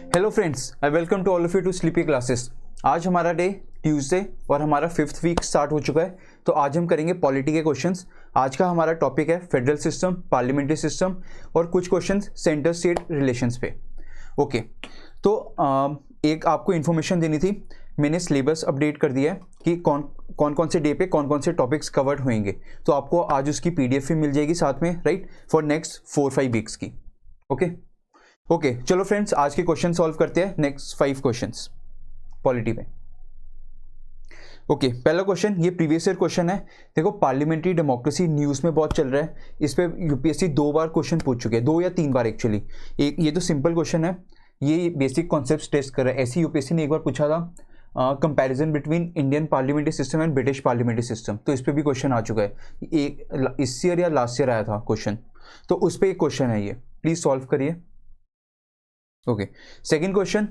Hello friends, I welcome to all of you to sleepy classes. आज हमारा day Tuesday और हमारा 5th week start हो चुका है। तो आज हम करेंगे पॉलिटी के क्वेश्चंस। आज का हमारा टॉपिक है फेडरल सिस्टम, पार्लियामेंट्री सिस्टम और कुछ क्वेश्चंस सेंटर स्टेट रिलेशंस पे। ओके, तो एक आपको इन्फॉर्मेशन देनी थी। मैंने सिलेबस अपडेट कर दिया है कि कौन से डे पे कौन से टॉपिक्स कवर्ड होंगे। तो आपको आज उसकी PDF भी मिल जाएगी साथ में, राइट, फॉर नेक्स्ट 4-5 वीक्स की। ओके, चलो फ्रेंड्स, आज के क्वेश्चन सॉल्व करते हैं। नेक्स्ट 5 क्वेश्चंस पॉलिटी में। ओके, पहला क्वेश्चन ये प्रीवियस ईयर क्वेश्चन है। देखो, पार्लियामेंट्री डेमोक्रेसी न्यूज़ में बहुत चल रहा है। इस पे UPSC 2 बार क्वेश्चन पूछ चुके हैं, 2 या 3 बार एक्चुअली। एक ये तो सिंपल क्वेश्चन है, ये बेसिक कॉन्सेप्ट टेस्ट कर रहा है। ऐसे UPSC ने एक बार पूछा था comparison between Indian parliamentary system and British parliamentary system. तो इस पर भी क्वेश्चन आ चुका है। एक इस ईयर या लास्ट ईयर आया था क्वेश्चन, तो उस पर एक क्वेश्चन है, ये प्लीज सॉल्व करिए। Okay, second question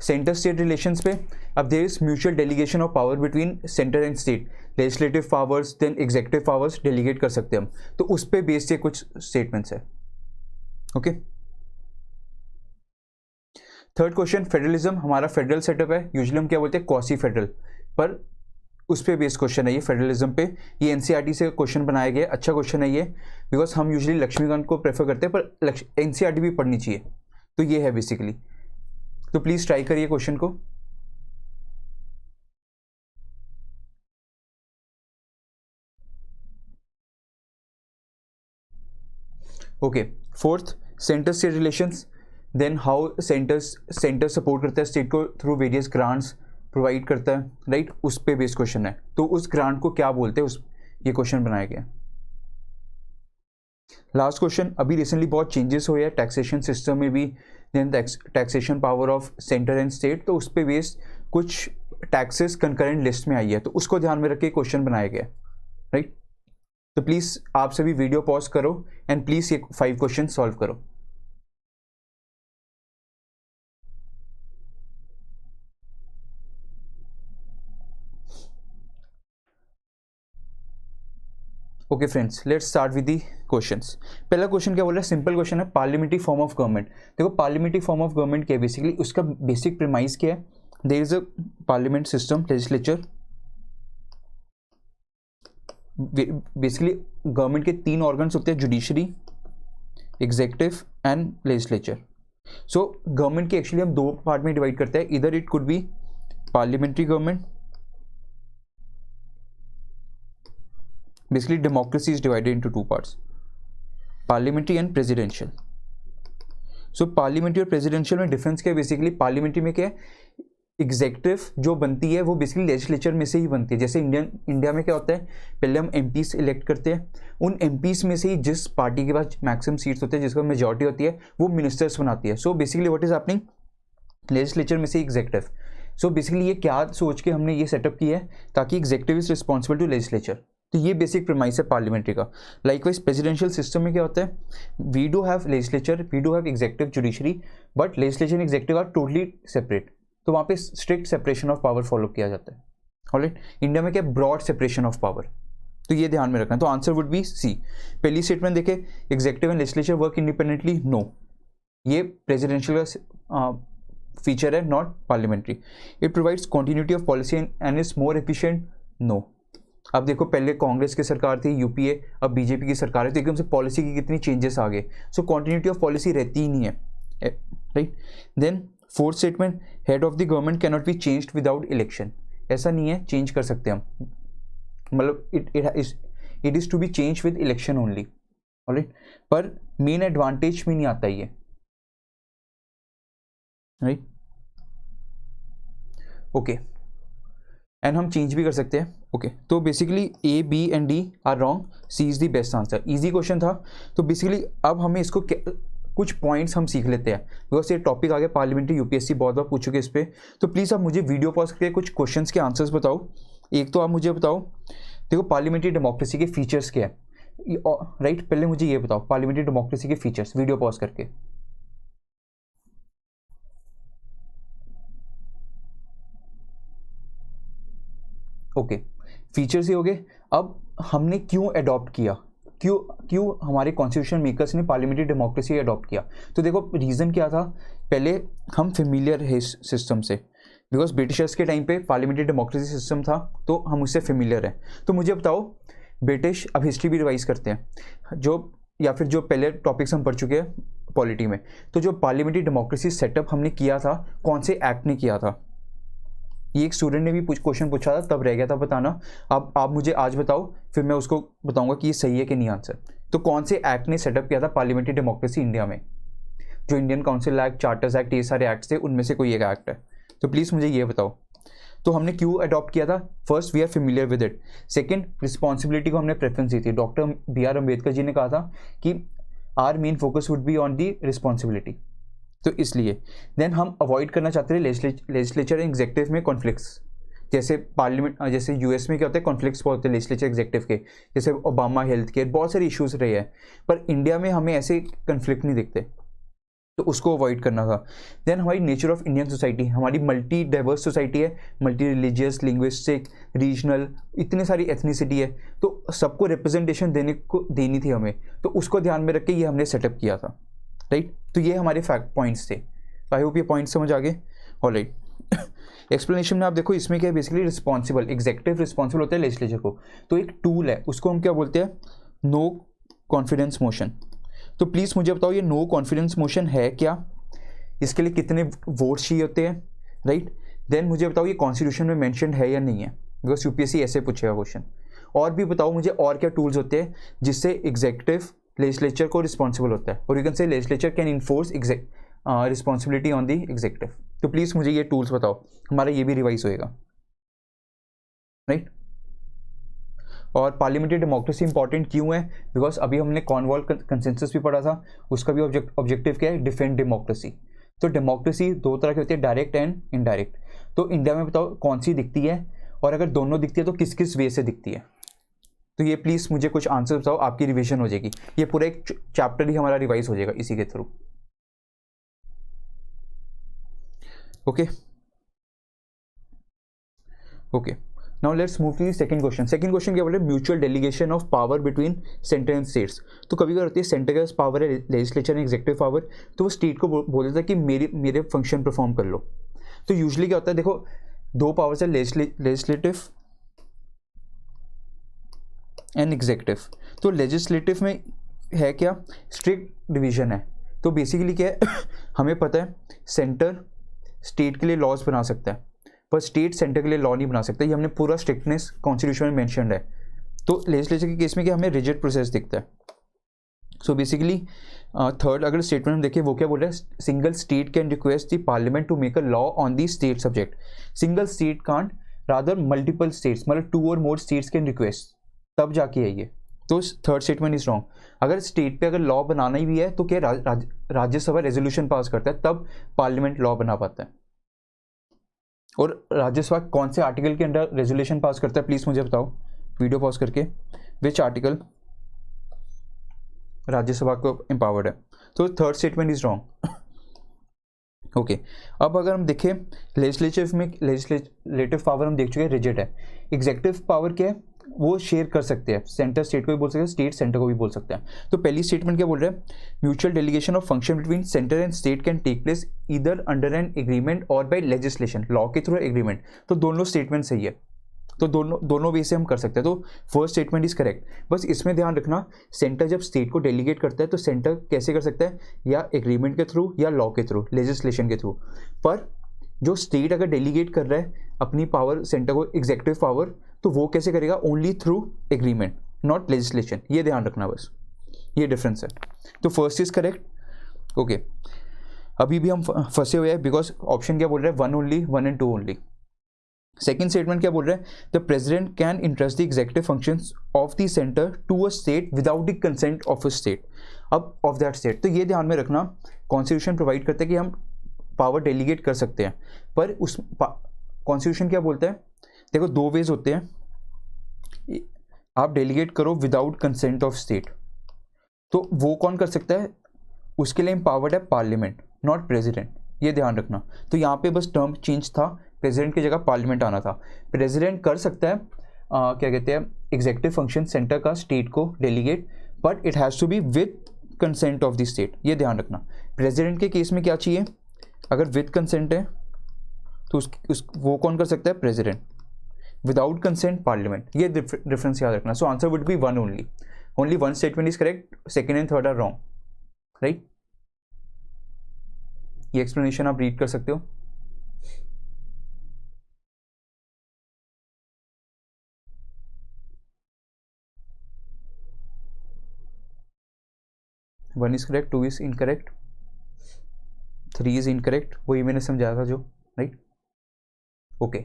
centre state relations पे। अब there is mutual delegation of power between centre and state, legislative powers then executive powers delegate कर सकते हैं हम। तो उस पे बेस्ड से कुछ स्टेटमेंट्स है। Okay, third question federalism. हमारा फेडरल सेटअप है, यूजुअली हम क्या बोलते हैं, क्वासी फेडरल, पर उस पे बेस्ड क्वेश्चन है ये फेडरलिज्म पे। ये NCERT से क्वेश्चन बनाया गया, अच्छा क्वेश्चन है ये, बिकॉज हम यूजुअली लक्ष्मीकांत को प्रेफर करते हैं, पर NCERT भी पढ़नी चाहिए। तो ये है बेसिकली। तो प्लीज ट्राई करिए क्वेश्चन को। Okay, fourth centre state relations, then how centre support करता है स्टेट को थ्रू वेरियस ग्रांट्स प्रोवाइड करता है, राइट, उस पे बेस्ड क्वेश्चन है। तो उस ग्रांट को क्या बोलते हैं, उस ये क्वेश्चन बनाया गया। लास्ट क्वेश्चन, अभी रिसेंटली बहुत चेंजेस हुए हैं टैक्सेशन सिस्टम में भी, then taxation power of centre and state. तो उस पे बेस्ड कुछ टैक्सेस कंकरेंट लिस्ट में आई है, तो उसको ध्यान में रख के क्वेश्चन बनाया गया, राइट। तो प्लीज आप सभी वीडियो पॉज करो एंड प्लीज ये 5 क्वेश्चन सॉल्व करो। Okay friends, let's start with the questions. पहला क्वेश्चन क्या बोल रहा है, सिंपल क्वेश्चन है, पार्लियामेंट्री फॉर्म ऑफ गवर्नमेंट। देखो, पार्लियामेंट्री फॉर्म ऑफ गवर्नमेंट क्या है, बेसिकली उसका बेसिक प्रीमाइस क्या है, there is a parliament system, legislature. Basically government के 3 ऑर्गन्स होते हैं, judiciary, executive and legislature. So government के एक्चुअली हम 2 पार्ट में डिवाइड करते हैं, इधर it could be parliamentary government. Basically, democracy is divided into 2 parts, parliamentary and presidential. So parliamentary और presidential में डिफरेंस क्या है, बेसिकली पार्लियामेंट्री में क्या है, एग्जीक्यूटिव जो बनती है वो बेसिकली लेजिस्लेचर में से ही बनती है। जैसे इंडिया में क्या होता है, पहले हम MPs इलेक्ट करते हैं, उन MPs में से ही जिस पार्टी के पास मैक्सिमम सीट्स होते हैं, जिसका मेजॉरिटी होती है, वो मिनिस्टर्स बनाती है। So basically what is happening, legislature में से एग्जीक्यूटिव। सो बेसिकली ये क्या सोच के हमने ये सेटअप किया है, ताकि executive is responsible to legislature. तो ये बेसिक प्रीमाइस है पार्लियामेंट्री का। लाइकवाइज प्रेसिडेंशियल सिस्टम में क्या होता है, we do have legislature, we do have executive, judiciary, but legislature and executive are totally separate. तो वहाँ पे strict separation of power follow किया जाता है। ऑलराइट, इंडिया में क्या, ब्रॉड सेपरेशन ऑफ पावर। तो ये ध्यान में रखना। तो आंसर वुड बी सी। पहली स्टेटमेंट देखे, executive and legislature work independently, no, ये प्रेसिडेंशियल का फीचर है, not parliamentary. It provides continuity of policy and is more efficient, no. अब देखो, पहले कांग्रेस की सरकार थी, UPA, अब BJP की सरकार है, तो एकदम से पॉलिसी की कितनी चेंजेस आ गए। सो कॉन्टिन्यूटी ऑफ पॉलिसी रहती ही नहीं है, right. Then fourth statement, head of the government can not be changed without election. ऐसा नहीं है, चेंज कर सकते हम, मतलब it is to be change with election only, alright. पर मेन एडवांटेज में नहीं आता ये, राइट। ओके, एंड हम चेंज भी कर सकते हैं। ओके, तो basically A, B and D are wrong, C is the best answer. Easy question था। तो बेसिकली अब हमें इसको कुछ पॉइंट्स हम सीख लेते हैं, बिकॉज ये टॉपिक आगे पार्लियामेंट्री UPSC बहुत बार पूछ चुके इस पर। तो प्लीज़ आप मुझे वीडियो पॉज करके कुछ क्वेश्चंस के आंसर्स बताओ। एक तो आप मुझे बताओ, देखो पार्लियामेंट्री डेमोक्रेसी के फीचर्स क्या है, राइट। पहले मुझे ये बताओ पार्लियामेंट्री डेमोक्रेसी के फीचर्स, वीडियो पॉज करके। ओके, फीचर्स ही हो गए। अब हमने क्यों अडॉप्ट किया क्यों हमारे कॉन्स्टिट्यूशन मेकर्स ने पार्लियामेंट्री डेमोक्रेसी अडॉप्ट किया? तो देखो रीज़न क्या था, पहले हम फेमिलियर है इस सिस्टम से, बिकॉज ब्रिटिशर्स के टाइम पे पार्लियामेंट्री डेमोक्रेसी सिस्टम था तो हम उससे फेमिलियर हैं। तो मुझे बताओ ब्रिटिश, अब हिस्ट्री भी रिवाइज करते हैं जो, या फिर जो पहले टॉपिक्स हम पढ़ चुके हैं पॉलिटी में, तो जो पार्लियामेंट्री डेमोक्रेसी सेटअप हमने किया था कौन से एक्ट ने किया था? ये एक स्टूडेंट ने भी क्वेश्चन पूछा था, तब रह गया था बताना। अब आप मुझे आज बताओ, फिर मैं उसको बताऊंगा कि ये सही है कि नहीं आंसर। तो कौन से एक्ट ने सेटअप किया था पार्लियामेंट्री डेमोक्रेसी इंडिया में? जो Indian council act, charters act, ये सारे एक्ट थे, उनमें से कोई एक एक्ट है। तो प्लीज़ मुझे ये बताओ। तो हमने क्यों अडॉप्ट किया था? First, we are familiar with it. Second, responsibility को हमने प्रेफरेंस दी थी। डॉक्टर BR अम्बेडकर जी ने कहा था कि our main focus would be on the responsibility, तो इसलिए देन हम अवॉइड करना चाहते थे लेजिस्लेचर एंड एग्जेक्टिव में कॉन्फ्लिक्ट्स। जैसे पार्लियामेंट, जैसे यूएस में क्या होता है, कॉन्फ्लिक्ट्स बहुत होते हैं लेजिस्लेचर एग्जेक्टिव के, जैसे ओबामा हेल्थ केयर, बहुत सारे इश्यूज रहे हैं, पर इंडिया में हमें ऐसे कॉन्फ्लिक्ट नहीं दिखते, तो उसको अवॉइड करना था। देन हमारी नेचर ऑफ इंडियन सोसाइटी, हमारी मल्टी डाइवर्स सोसाइटी है, मल्टी रिलीजियस, लिंग्विस्टिक, रीजनल, इतनी सारी एथनिसिटी है, तो सबको रिप्रेजेंटेशन देनी थी हमें, तो उसको ध्यान में रख के ये हमने सेटअप किया था, राइट। तो ये हमारे फैक्ट पॉइंट्स थे। आई होप ये पॉइंट समझ आ गए। ऑलराइट, एक्सप्लेनेशन में आप देखो इसमें क्या है, बेसिकली रिस्पॉन्सिबल, एग्जेक्टिव रिस्पॉन्सिबल होता है लेजिस्लेचर को, तो एक टूल है, उसको हम क्या बोलते हैं, नो कॉन्फिडेंस मोशन। तो प्लीज़ मुझे बताओ ये नो कॉन्फिडेंस मोशन है क्या, इसके लिए कितने वोट्स चाहिए होते हैं, राइट। देन मुझे बताओ ये कॉन्स्टिट्यूशन में मेंशन है या नहीं है, बिकॉज यूपीएससी ऐसे पूछेगा क्वेश्चन। और भी बताओ मुझे और क्या टूल्स होते हैं जिससे एग्जेक्टिव लेजिस्लेचर को रिस्पॉन्सिबल होता है, और you can say legislature can enforce responsibility on the adjective. तो प्लीज़ मुझे ये टूल्स बताओ, हमारा ये भी रिवाइज होएगा, राइट। और पार्लियामेंट्री डेमोक्रेसी इंपॉर्टेंट क्यों है? बिकॉज अभी हमने कॉर्नवॉल कंसेंसस भी पढ़ा था, उसका भी ऑब्जेक्टिव क्या है, डिफेंड डेमोक्रेसी। तो डेमोक्रेसी दो तरह की होती है, डायरेक्ट एंड इनडायरेक्ट। तो इंडिया में बताओ कौन सी दिखती है, और अगर दोनों दिखती है तो किस किस वे से दिखती है? तो ये प्लीज़ मुझे कुछ आंसर बताओ, आपकी रिवीजन हो जाएगी, ये पूरा एक चैप्टर ही हमारा रिवाइज हो जाएगा इसी के through. Okay okay, now let's move to the second question. Second question क्या बोले, mutual delegation of power between centre and states. तो कभी कभी होती है सेंटर के पास पावर है, लेजिस्लेचर एंड एग्जेक्टिव पावर, तो वो स्टेट को बोल देता है कि मेरे फंक्शन परफॉर्म कर लो। तो यूजुअली क्या होता है, देखो दो पावर्स है, लेजिस्लेटिव एंड एग्जेक्टिव। तो लेजिस्लेटिव में है क्या, स्ट्रिक्ट डिवीजन है। तो बेसिकली क्या है हमें पता है सेंटर स्टेट के लिए लॉज बना सकता है, पर स्टेट सेंटर के लिए लॉ नहीं बना सकता, ये हमने पूरा स्ट्रिक्टनेस कॉन्स्टिट्यूशन में मेंशन्ड है। तो लेजिस्लेचर के केस में क्या हमें रिजिड प्रोसेस दिखता है। सो बेसिकली थर्ड अगर स्टेटमेंट हम देखें, वो क्या बोल रहा है, single state can request the parliament to make a law on the state subject. Single state can't, rather multiple states, मतलब 2 और मोर स्टेट्स कैन रिक्वेस्ट, तब जाके है ये। तो थर्ड स्टेटमेंट इज रॉन्ग। अगर स्टेट पे अगर लॉ बनाना ही भी है तो क्या राज्यसभा रेजोल्यूशन पास करता है, तब पार्लियामेंट लॉ बना पाता है। और राज्यसभा कौन से आर्टिकल के अंडर रेजोल्यूशन पास करता है, प्लीज मुझे बताओ वीडियो पॉज करके, विच आर्टिकल राज्यसभा को एम्पावर्ड है। तो third statement is wrong. Okay, अब अगर हम देखें लेजिस्लेटिव में, लेजिस्लेटिव पावर हम देख चुके हैं रिजिड है। एग्जेक्टिव पावर क्या है, वो शेयर कर सकते हैं, सेंटर स्टेट को भी बोल सकते हैं, स्टेट सेंटर को भी बोल सकते हैं। तो पहली स्टेटमेंट क्या बोल रहा है, mutual delegation of function between centre and state can take place either under an agreement और बाय लेजिस्लेशन, लॉ के थ्रू एग्रीमेंट। तो दोनों स्टेटमेंट सही है, तो दोनों वे से हम कर सकते हैं। तो फर्स्ट स्टेटमेंट इज करेक्ट। बस इसमें ध्यान रखना, सेंटर जब स्टेट को डेलीगेट करता है तो सेंटर कैसे कर सकता है, या एग्रीमेंट के थ्रू या लॉ के थ्रू, लेजिस्लेशन के थ्रू। पर जो स्टेट अगर डेलीगेट कर रहा है अपनी पावर सेंटर को, एग्जेक्टिव पावर, तो वो कैसे करेगा, only through agreement, not legislation. ये ध्यान रखना, बस ये डिफरेंस है। तो फर्स्ट इज करेक्ट। ओके, अभी भी हम फंसे हुए हैं, बिकॉज ऑप्शन क्या बोल रहा है, 1 only, 1 and 2 only. Second statement क्या बोल रहा है, the president can entrust the executive functions of the centre to a state without the consent of a state, अब ऑफ दैट स्टेट। तो ये ध्यान में रखना, कॉन्स्टिट्यूशन प्रोवाइड करता है कि हम पावर डेलीगेट कर सकते हैं, पर उस कॉन्स्टिट्यूशन क्या बोलता है, देखो 2 वेज होते हैं, आप डेलीगेट करो विदाउट कंसेंट ऑफ स्टेट, तो वो कौन कर सकता है, उसके लिए एम्पावर्ड है पार्लियामेंट, नॉट प्रेसिडेंट, ये ध्यान रखना। तो यहाँ पे बस टर्म चेंज था, प्रेसिडेंट की जगह पार्लियामेंट आना था। प्रेसिडेंट कर सकता है क्या कहते हैं, एग्जेक्टिव फंक्शन सेंटर का स्टेट को delegate, but it has to be with consent of the state, ये ध्यान रखना। प्रेसिडेंट के केस में क्या चाहिए, अगर विद कंसेंट है तो वो कौन कर सकता है, प्रेसिडेंट। विदाउट कंसेंट पार्लियामेंट, ये डिफरेंस याद रखना। So answer would be one only one statement is correct, second and third are wrong, right. ये एक्सप्लेनेशन आप रीड कर सकते हो। One is correct, two is incorrect, three is incorrect, वही मैंने समझाया था जो, right. Okay,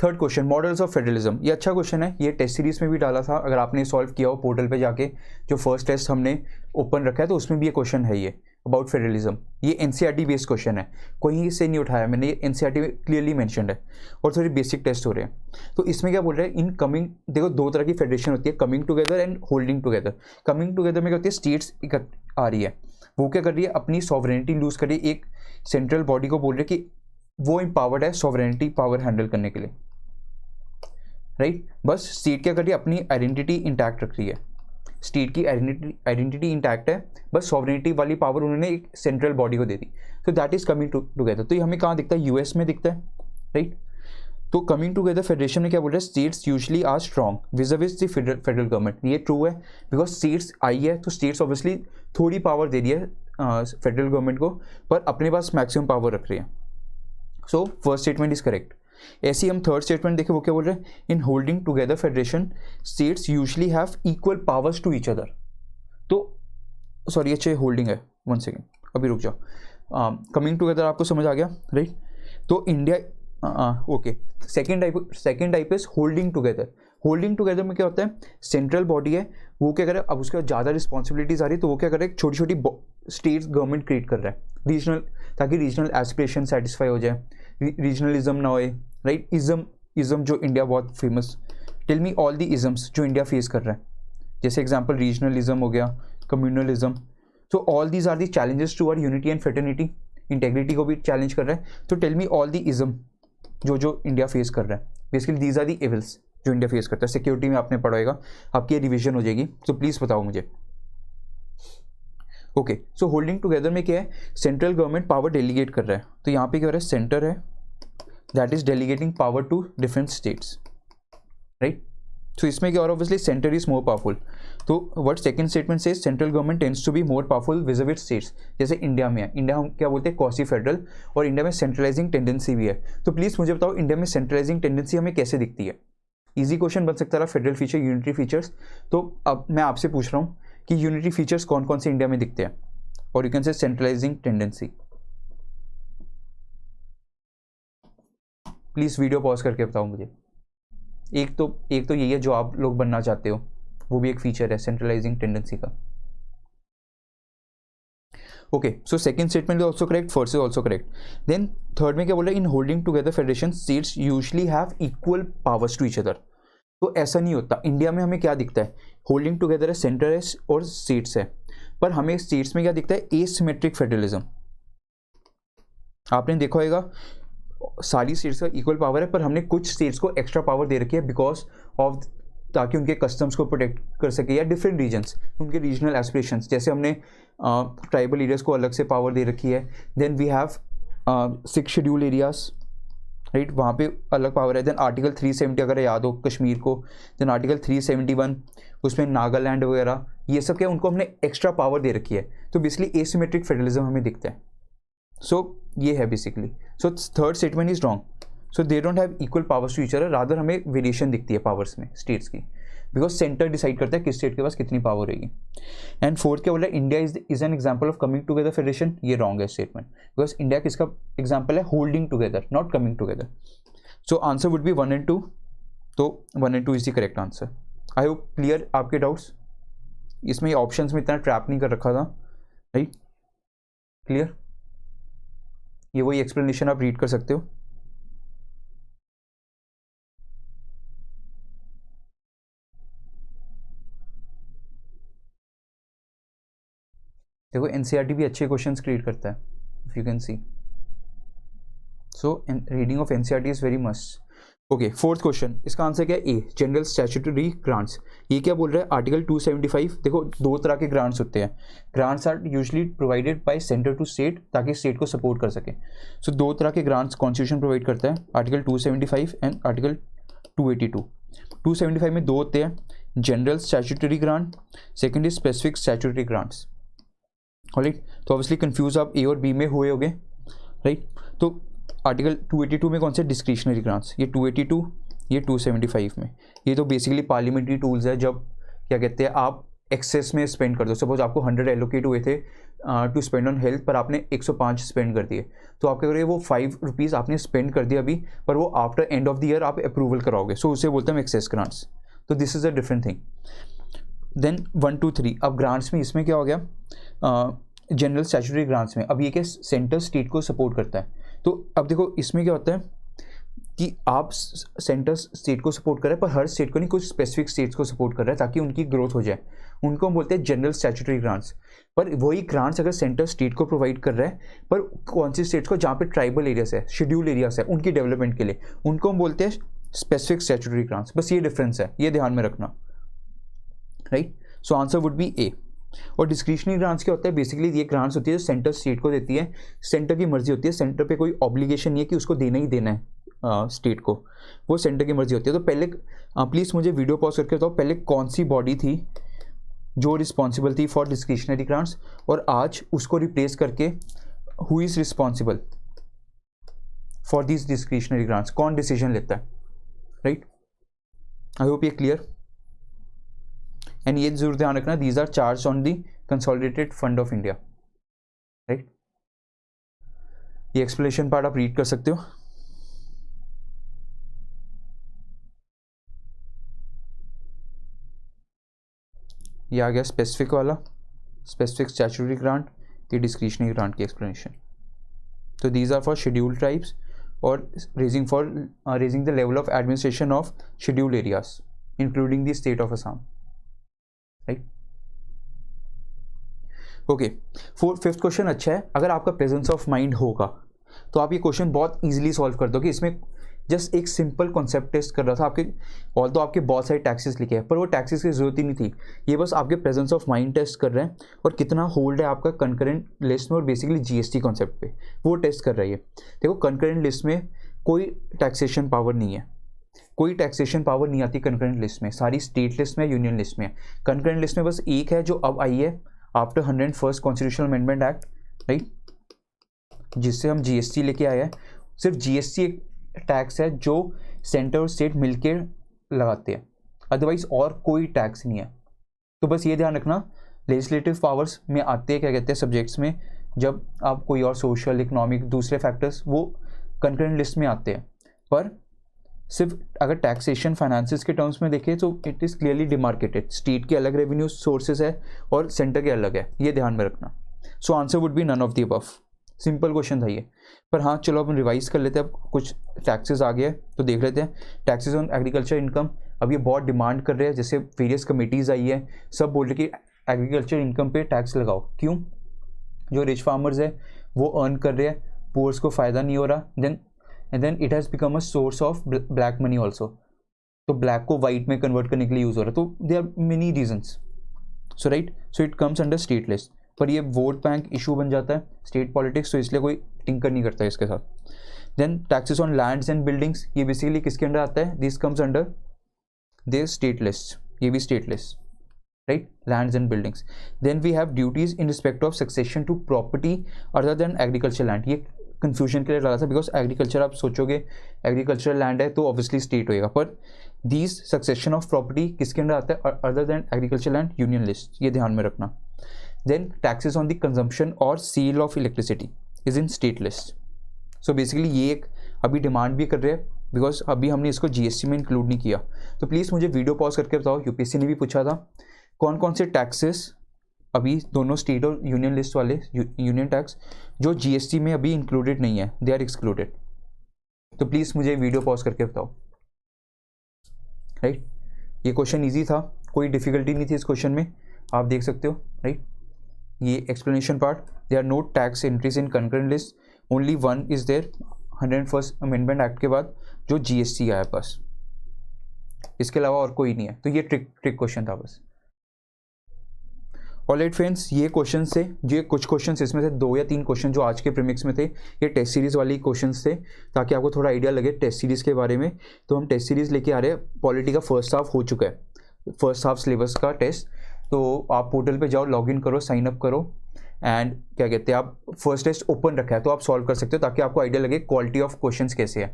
third question, models of federalism. ये अच्छा क्वेश्चन है, ये टेस्ट सीरीज में भी डाला था, अगर आपने सॉल्व किया हो पोर्टल पे जाके, जो फर्स्ट टेस्ट हमने ओपन रखा है तो उसमें भी ये क्वेश्चन है, ये अबाउट फेडरलिज्म। ये एनसीईआरटी बेस्ड क्वेश्चन है, कहीं से नहीं उठाया मैंने, ये एनसीईआरटी में क्लियरली मेंशन्ड है और थोड़ी बेसिक टेस्ट हो रहे हैं। तो इसमें क्या बोल रहे हैं, इन कमिंग, देखो दो तरह की फेडरेशन होती है, coming together and holding together. Coming together में क्या होती है, स्टेट्स आ रही है, वो क्या कर रही है, अपनी सॉवरेनिटी लूज कर रही है, एक सेंट्रल बॉडी को बोल रहे हैं कि वो एम्पावर्ड है सॉवरेनिटी पावर हैंडल करने के लिए, राइट। बस स्टेट क्या कर रही है, अपनी आइडेंटिटी इंटैक्ट रख रही है, स्टेट की आइडेंटिटी इंटैक्ट है, बस सॉवरेनिटी वाली पावर उन्होंने एक सेंट्रल बॉडी को दे दी। तो दैट इज कमिंग टुगेदर। तो ये हमें कहाँ दिखता है, यूएस में दिखता है, राइट। तो कमिंग टुगेदर फेडरेशन में क्या बोल रहे हैं, states usually are strong vis the federal government. ये ट्रू है, बिकॉज स्टेट्स आई है तो स्टेट्स ऑब्वियसली थोड़ी पावर दे रही है फेडरल गवर्नमेंट को, पर अपने पास मैक्सिमम पावर रख रही है। So first statement is correct. ऐसे ही हम थर्ड स्टेटमेंट देखें, वो क्या बोल रहे हैं, in holding together federation states usually have equal powers to each other. तो सॉरी, अच्छे होल्डिंग है, वन सेकेंड अभी रुक जाओ। कमिंग टुगेदर आपको समझ आ गया, राइट। तो India, okay, second type is holding together. Holding together में क्या होता है, सेंट्रल बॉडी है, वो क्या करे, अब उसके बाद ज़्यादा रिस्पॉन्सिबिलिटीज आ रही है, तो वो क्या करे, छोटी छोटी स्टेट्स गवर्नमेंट क्रिएट कर रहा है, रीजनल, ताकि रीजनल एस्पिरेशन सेटिस्फाई हो जाए, रीजनलिज्म ना होए, राइट। इज्म जो इंडिया बहुत famous, tell me all the isms जो इंडिया फेस कर रहा है, जैसे एग्जांपल रीजनलिज्म हो गया, communalism. So all these are the challenges to our unity and fraternity, integrity को भी चैलेंज कर रहा है। तो tell me all the ism जो इंडिया फेस कर रहा है, basically these are the evils जो इंडिया फेस करता है। सिक्योरिटी में आपने पढ़ाएगा, आपकी रिविजन हो जाएगी, तो प्लीज़ बताओ मुझे। ओके, सो होल्डिंग टुगेदर में क्या है, सेंट्रल गवर्नमेंट पावर डेलीगेट कर रहा है, तो यहाँ पे क्या हो रहा है, सेंटर है that is delegating power to different states, right. So इसमें क्या हो रहा है, obviously centre is more powerful. तो व्हाट सेकंड स्टेटमेंट से, central government tends to be more powerful vis with states. जैसे इंडिया में है, इंडिया हम क्या बोलते हैं, क्वासी फेडरल, और इंडिया में सेंट्रलाइजिंग टेंडेंसी भी है। तो प्लीज़ मुझे बताओ, इंडिया में सेंट्रलाइजिंग टेंडेंसी हमें कैसे दिखती है। ईजी क्वेश्चन बन सकता है, फेडरल फीचर, यूनिटरी फीचर्स। तो अब मैं आपसे पूछ रहा हूँ कि यूनिटरी फीचर्स कौन कौन से इंडिया में दिखते हैं, और you can say centralising tendency. Please video pause करके बताओ मुझे। एक तो यही है जो आप लोग बनना चाहते हो, वो भी एक फीचर है सेंट्रलाइजिंग टेंडेंसी का। Okay, so second statement is also correct, first is also correct. Then third में क्या बोला, in holding together federation states usually have equal powers to each other. तो ऐसा नहीं होता, इंडिया में हमें क्या दिखता है, होल्डिंग टुगेदर है, सेंटर है और स्टेट्स है, पर हमें स्टेट्स में क्या दिखता है, एसिमेट्रिक फेडरलिज्म। आपने देखा होगा सारी स्टेट्स का इक्वल पावर है, पर हमने कुछ स्टेट्स को एक्स्ट्रा पावर दे रखी है बिकॉज ऑफ, ताकि उनके कस्टम्स को प्रोटेक्ट कर सके, या डिफरेंट रीजन्स, उनके रीजनल एस्पिरेशंस। जैसे हमने ट्राइबल लीडर्स को अलग से पावर दे रखी है। Then we have 6 schedule areas, right, वहाँ पे अलग पावर है। देन आर्टिकल 370 अगर याद हो कश्मीर को, देन आर्टिकल 371 उसमें नागालैंड वगैरह, ये सब क्या उनको हमने एक्स्ट्रा पावर दे रखी है। तो बेसिकली एसिमेट्रिक फेडरलिज्म हमें दिखता है। सो ये है basically. So third statement is wrong. So they don't have equal powers to each other, rather हमें वेरिएशन दिखती है पावर्स में स्टेट्स की, बिकॉज सेंटर डिसाइड करता है किस स्टेट के पास कितनी पावर रहेगी। एंड फोर्थ क्या बोल रहा है, India is an example of coming together federation. ये रॉन्ग है स्टेटमेंट, बिकॉज इंडिया किसका एग्जाम्पल है, holding together, not coming together. So answer would B 1 and 2। तो 1 and 2 is the correct answer. I hope clear आपके doubts. इसमें options में इतना trap नहीं कर रखा था, राइट, क्लियर। ये वही एक्सप्लेनेशन आप रीड कर सकते हो। देखो एनसीईआरटी भी अच्छे क्वेश्चंस क्रिएट करता है, if you can see. So reading of NCERT is very must. Okay, fourth question, इसका आंसर क्या है? ए, जनरल स्टैट्यूटरी ग्रांट्स। ये क्या बोल रहा है? आर्टिकल 275। देखो, दो तरह के ग्रांट्स होते हैं। Grants are usually provided by centre to state, ताकि स्टेट को सपोर्ट कर सके। सो दो तरह के ग्रांट्स कॉन्स्टिट्यूशन प्रोवाइड करता है, आर्टिकल 275 एंड आर्टिकल 282। 275 में दो होते हैं, general statutory grant, second is specific statutory grants. Alright, तो ऑब्वियसली कंफ्यूज आप ए और बी में हुए होगे, राइट। तो आर्टिकल 282 में कौन से? Discretionary grants. ये 282, ये 275 में। ये तो बेसिकली पार्लियामेंट्री टूल्स है, जब क्या कहते हैं आप एक्सेस में स्पेंड कर दो। सपोज आपको 100 एलोकेट हुए थे टू स्पेंड ऑन हेल्थ, पर आपने 105 स्पेंड कर दिए, तो आप क्या करोगे? वो 5 रुपीज़ आपने स्पेंड कर दिया अभी, पर वो after end of the year आप अप्रूवल कराओगे, सो उसे बोलते हैं एक्सेस ग्रांट्स। तो this is a different thing. Then 1 2 3, अब ग्रांट्स में इसमें क्या हो गया? जनरल स्टैट्यूटरी ग्रांट्स में अब ये क्या सेंटर स्टेट को सपोर्ट करता है। तो अब देखो इसमें क्या होता है कि आप सेंटर स्टेट को सपोर्ट कर रहे हैं, पर हर स्टेट को नहीं, कुछ स्पेसिफिक स्टेट्स को सपोर्ट कर रहा है ताकि उनकी ग्रोथ हो जाए। उनको हम बोलते हैं जनरल स्टैट्यूटरी ग्रांट्स। पर वही ग्रांट्स अगर सेंटर स्टेट को प्रोवाइड कर रहा है, पर कौन सी स्टेट्स को? जहाँ पे ट्राइबल एरियाज है, शेड्यूल एरियाज है, उनकी डेवलपमेंट के लिए, उनको हम बोलते हैं स्पेसिफिक स्टैट्यूटरी ग्रांट्स। बस ये डिफरेंस है, ये ध्यान में रखना, right. So answer would be A. और डिस्क्रिशनरी ग्रांट्स क्या होता है? बेसिकली ये ग्रांट्स होती है जो सेंटर स्टेट को देती है, सेंटर की मर्जी होती है, सेंटर पे कोई ऑब्लिगेशन नहीं है कि उसको देना ही देना है स्टेट को, वो सेंटर की मर्जी होती है। तो पहले प्लीज़ मुझे वीडियो पॉज करके बताओ, पहले कौन सी बॉडी थी जो रिस्पॉन्सिबल थी फॉर डिस्क्रिशनरी ग्रांट्स, और आज उसको रिप्लेस करके who is responsible for this discretionary grants, कौन डिसीजन लेता है, राइट। आई होप ये क्लियर। एंड ये जरूर ध्यान रखना, these are charge on the consolidated fund of India, right. ये एक्सप्लेनेशन पार्ट आप रीड कर सकते हो। ये आ गया स्पेसिफिक वाला, स्पेसिफिक स्टैट्यूटरी ग्रांट, ये डिस्क्रिशनरी ग्रांट की एक्सप्लेनेशन। तो these are for scheduled tribes और raising the level of administration of scheduled areas including the state of Assam, right. Okay, fifth question अच्छा है। अगर आपका प्रेजेंस ऑफ माइंड होगा तो आप ये क्वेश्चन बहुत इजीली सॉल्व कर दोगे। इसमें जस्ट एक सिंपल कॉन्सेप्ट टेस्ट कर रहा था आपके, और तो आपके बहुत सारे टैक्सेस लिखे हैं, पर वो टैक्सेस की जरूरत ही नहीं थी। ये बस आपके प्रेजेंस ऑफ माइंड टेस्ट कर रहे हैं और कितना होल्ड है आपका कंकरेंट लिस्ट में, और बेसिकली जीएसटी कॉन्सेप्ट पे वो टेस्ट कर रही है। देखो, कंकरेंट लिस्ट में कोई टैक्सेशन पावर नहीं है, कोई टैक्सेशन पावर नहीं आती कंकरेंट लिस्ट में, सारी स्टेट लिस्ट में, यूनियन लिस्ट में है। कंकरेंट लिस्ट में बस एक है जो अब आई है after 101st constitutional amendment act, right, जिससे हम जीएसटी लेके आए हैं। सिर्फ जीएसटी एक टैक्स है जो सेंटर और स्टेट मिलके लगाते हैं, अदरवाइज और कोई टैक्स नहीं है। तो बस ये ध्यान रखना, लेजिस्लेटिव पावर्स में आते हैं क्या कहते हैं सब्जेक्ट्स में, जब आप कोई और सोशल, इकोनॉमिक, दूसरे फैक्टर्स वो कंकरेंट लिस्ट में आते हैं। पर सिर्फ अगर टैक्सेशन फाइनेंसेस के टर्म्स में देखें तो it is clearly demarcated, state के अलग रेवेन्यू सोर्सेज है और सेंटर के अलग है, ये ध्यान में रखना। So answer would be none of the above. Simple question था ये, पर हाँ चलो अपन रिवाइज कर लेते हैं। अब कुछ टैक्सेस आ गए तो देख लेते हैं। टैक्सेस ऑन एग्रीकल्चर इनकम, अब ये बहुत डिमांड कर रहे हैं, जैसे वेरियस कमेटीज़ आई है, सब बोल रहे कि एग्रीकल्चर इनकम पे टैक्स लगाओ। क्यों? जो रिच फार्मर्स है वो अर्न कर रहे हैं, पुअर्स को फ़ायदा नहीं हो रहा। Then it has become a source of black money also, तो ब्लैक को वाइट में कन्वर्ट करने के लिए यूज़ हो रहा है। तो they are many reasons, so right, so it comes under state list. पर ये वोट बैंक इशू बन जाता है, स्टेट पॉलिटिक्स, तो इसलिए कोई टिंकर नहीं करता है इसके साथ। Then taxes on lands and buildings, ये बेसिकली किसके अंडर आता है? This comes under their state list, ये भी state list, right, lands and buildings. Then we have duties in respect of succession to property other than agriculture land. ये confusion के लिए लगा था, बिकॉज एग्रीकल्चर आप सोचोगे एग्रीकल्चर लैंड है तो ऑब्वियसली स्टेट होएगा, पर दीज सक्सेशन ऑफ प्रॉपर्टी किसके अंडर आता है? Other than agriculture land, union list, ये ध्यान में रखना। Then taxes on the consumption और sale of electricity is in state list. So basically ये एक अभी डिमांड भी कर रहे हैं, बिकॉज अभी हमने इसको जीएसटी में इंक्लूड नहीं किया। तो प्लीज़ मुझे वीडियो पॉज करके बताओ, यूपीएससी ने भी पूछा था कौन कौन से टैक्सेस अभी दोनों स्टेट और यूनियन लिस्ट वाले यूनियन टैक्स जो जीएसटी में अभी इंक्लूडेड नहीं है, दे आर एक्सक्लूडेड। तो प्लीज़ मुझे वीडियो पॉज करके बताओ, राइट। ये क्वेश्चन ईजी था, कोई डिफिकल्टी नहीं थी इस क्वेश्चन में, आप देख सकते हो, राइट। ये explanation part, they are no tax entries in concurrent list, only one is there 101 amendment act के बाद जो GST आया बस, इसके अलावा और कोई नहीं है। तो ये ट्रिक क्वेश्चन था बस। ऑलराइट फ्रेंड्स, ये क्वेश्चन से ये कुछ क्वेश्चन इसमें से 2 या 3 क्वेश्चन जो आज के प्रीमिक्स में थे ये टेस्ट सीरीज़ वाली क्वेश्चन थे, ताकि आपको थोड़ा आइडिया लगे टेस्ट सीरीज़ के बारे में। तो हम टेस्ट सीरीज़ लेके आ रहे हैं, पॉलिटी का फर्स्ट हाफ हो चुका है, फर्स्ट हाफ सिलेबस का टेस्ट। तो आप पोर्टल पे जाओ, लॉगिन करो, साइन अप करो, एंड क्या कहते हैं, आप फर्स्ट टेस्ट ओपन रखा है तो आप सॉल्व कर सकते हो, ताकि आपको आइडिया लगे क्वालिटी ऑफ क्वेश्चंस कैसे है।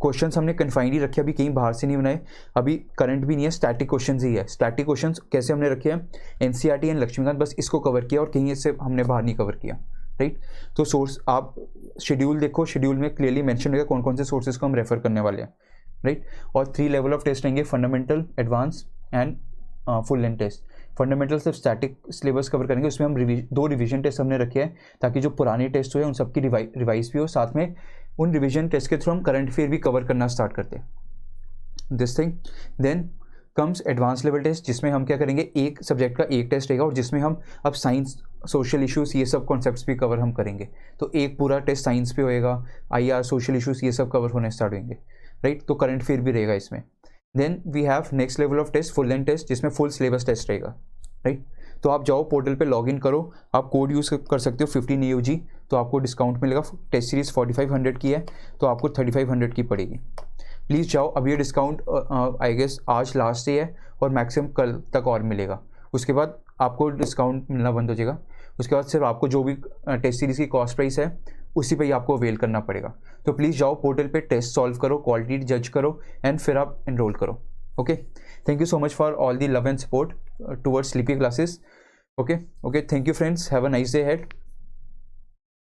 क्वेश्चंस हमने कन्फाइंड ही रखे, अभी कहीं बाहर से नहीं बनाए, अभी करंट भी नहीं है, स्टैटिक क्वेश्चंस ही है। स्टैटिक क्वेश्चंस कैसे हमने रखे हैं, NCERT एंड लक्ष्मीकांत, बस इसको कवर किया और कहीं इससे हमने बाहर नहीं कवर किया, राइट। तो सोर्स आप शेड्यूल देखो, शेड्यूल में क्लियरली मेंशन होगा कौन कौन से सोर्सेज को हम रेफर करने वाले हैं, राइट। और 3 लेवल ऑफ टेस्ट रहेंगे, fundamental, advance and full length test. Fundamental सिर्फ स्टैटिक सिलेबस कवर करेंगे, उसमें हम 2 रिवीजन टेस्ट हमने रखे हैं, ताकि जो पुराने टेस्ट हुए उन सबकी रिवाइज भी हो, साथ में उन रिवीजन टेस्ट के थ्रू हम करंट अफेयर भी कवर करना स्टार्ट करते हैं, this thing. Then comes advance level test, जिसमें हम क्या करेंगे, एक सब्जेक्ट का एक टेस्ट रहेगा और जिसमें हम अब साइंस, सोशल इश्यूज़, ये सब कॉन्सेप्ट्स भी कवर हम करेंगे। तो एक पूरा टेस्ट साइंस पे होएगा, IR, सोशल इश्यूज़, ये सब कवर होने स्टार्ट होंगे, राइट। तो करंट अफेयर भी रहेगा इसमें। Then we have next level of test, full length test, जिसमें फुल सिलेबस टेस्ट रहेगा, राइट। तो आप जाओ पोर्टल पे लॉगिन करो, आप कोड यूज़ कर सकते हो 15 AUG, तो आपको डिस्काउंट मिलेगा। टेस्ट सीरीज़ 4500 की है तो आपको 3500 की पड़ेगी। प्लीज़ जाओ, अब ये डिस्काउंट आई गेस आज लास्ट डे है और मैक्सिमम कल तक और मिलेगा, उसके बाद आपको डिस्काउंट मिलना बंद हो जाएगा। उसके बाद सिर्फ आपको जो भी टेस्ट सीरीज़ की कॉस्ट प्राइस है उसी पे ही आपको अवेल करना पड़ेगा। तो प्लीज़ जाओ पोर्टल पे, टेस्ट सॉल्व करो, क्वालिटी जज करो एंड फिर आप एनरोल करो। Okay, thank you so much for all the love and support towards sleepy classes. Okay, thank you friends, have a nice day head.